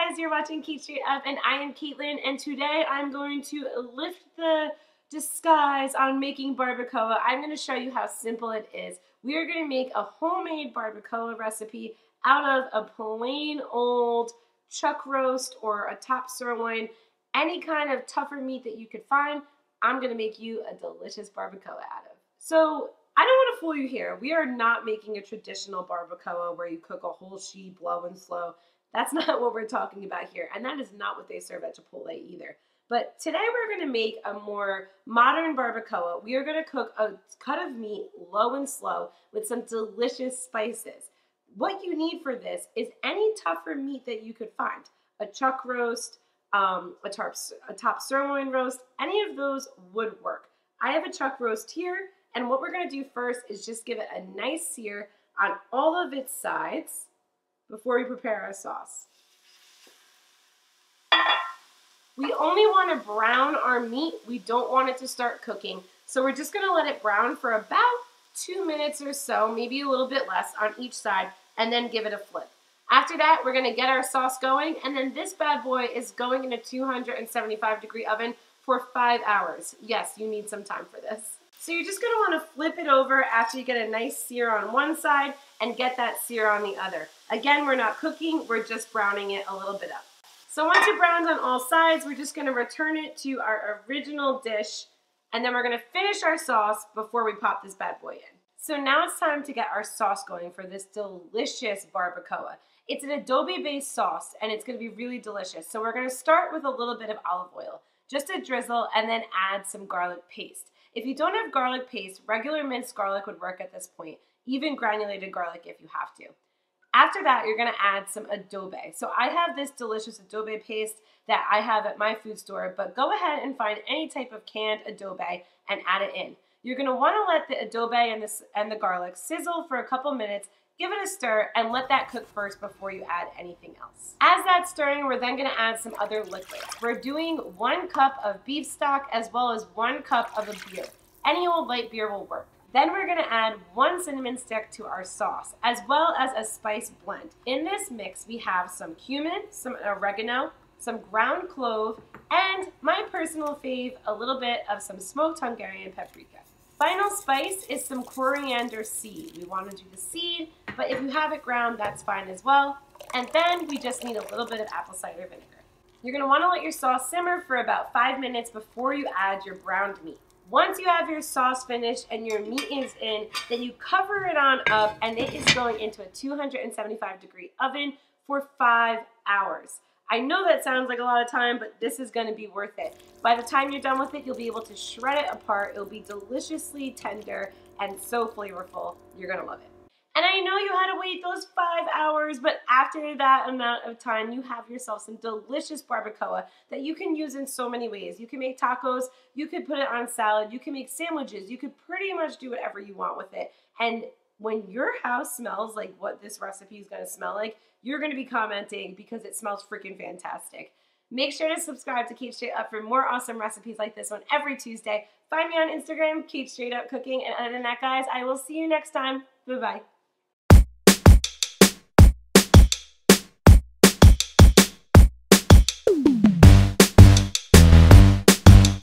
guys, you're watching Cait Straight Up and I am Caitlin, and today I'm going to lift the disguise on making barbacoa. I'm going to show you how simple it is. We are going to make a homemade barbacoa recipe out of a plain old chuck roast or a top sirloin, any kind of tougher meat that you could find. I'm going to make you a delicious barbacoa out of. So I don't want to fool you here. We are not making a traditional barbacoa where you cook a whole sheep low and slow. That's not what we're talking about here, and that is not what they serve at Chipotle either. But today we're going to make a more modern barbacoa. We are going to cook a cut of meat low and slow with some delicious spices. What you need for this is any tougher meat that you could find. A chuck roast, a top sirloin roast, any of those would work. I have a chuck roast here, and what we're going to do first is just give it a nice sear on all of its sides before we prepare our sauce. We only want to brown our meat. We don't want it to start cooking. So we're just going to let it brown for about 2 minutes or so, maybe a little bit less on each side, and then give it a flip. After that, we're going to get our sauce going, and then this bad boy is going in a 275-degree oven for 5 hours. Yes, you need some time for this. So you're just going to want to flip it over after you get a nice sear on one side and get that sear on the other. Again, we're not cooking, we're just browning it a little bit up. So once you're browned on all sides, we're just going to return it to our original dish, and then we're going to finish our sauce before we pop this bad boy in. So now it's time to get our sauce going for this delicious barbacoa. It's an adobe-based sauce, and it's going to be really delicious. So we're going to start with a little bit of olive oil, just a drizzle, and then add some garlic paste. If you don't have garlic paste, regular minced garlic would work at this point, even granulated garlic if you have to. After that, you're going to add some adobe. So I have this delicious adobe paste that I have at my food store, but go ahead and find any type of canned adobe and add it in. You're going to want to let the adobe and the garlic sizzle for a couple minutes, give it a stir, and let that cook first before you add anything else. As that's stirring, we're then going to add some other liquids. We're doing 1 cup of beef stock as well as 1 cup of a beer. Any old light beer will work. Then we're going to add 1 cinnamon stick to our sauce, as well as a spice blend. In this mix, we have some cumin, some oregano, some ground clove, and my personal fave, a little bit of some smoked Hungarian paprika. Final spice is some coriander seed. We want to do the seed, but if you have it ground, that's fine as well. And then we just need a little bit of apple cider vinegar. You're going to want to let your sauce simmer for about 5 minutes before you add your browned meat. Once you have your sauce finished and your meat is in, then you cover it on up, and it is going into a 275-degree oven for 5 hours. I know that sounds like a lot of time, but this is going to be worth it. By the time you're done with it, you'll be able to shred it apart. It'll be deliciously tender and so flavorful. You're going to love it. And I know you had to wait those 5 hours, but after that amount of time, you have yourself some delicious barbacoa that you can use in so many ways. You can make tacos, you could put it on salad, you can make sandwiches, you could pretty much do whatever you want with it. And when your house smells like what this recipe is going to smell like, you're going to be commenting because it smells freaking fantastic. Make sure to subscribe to Cait Straight Up for more awesome recipes like this one every Tuesday. Find me on Instagram, Cait Straight Up Cooking. And other than that, guys, I will see you next time. Bye-bye.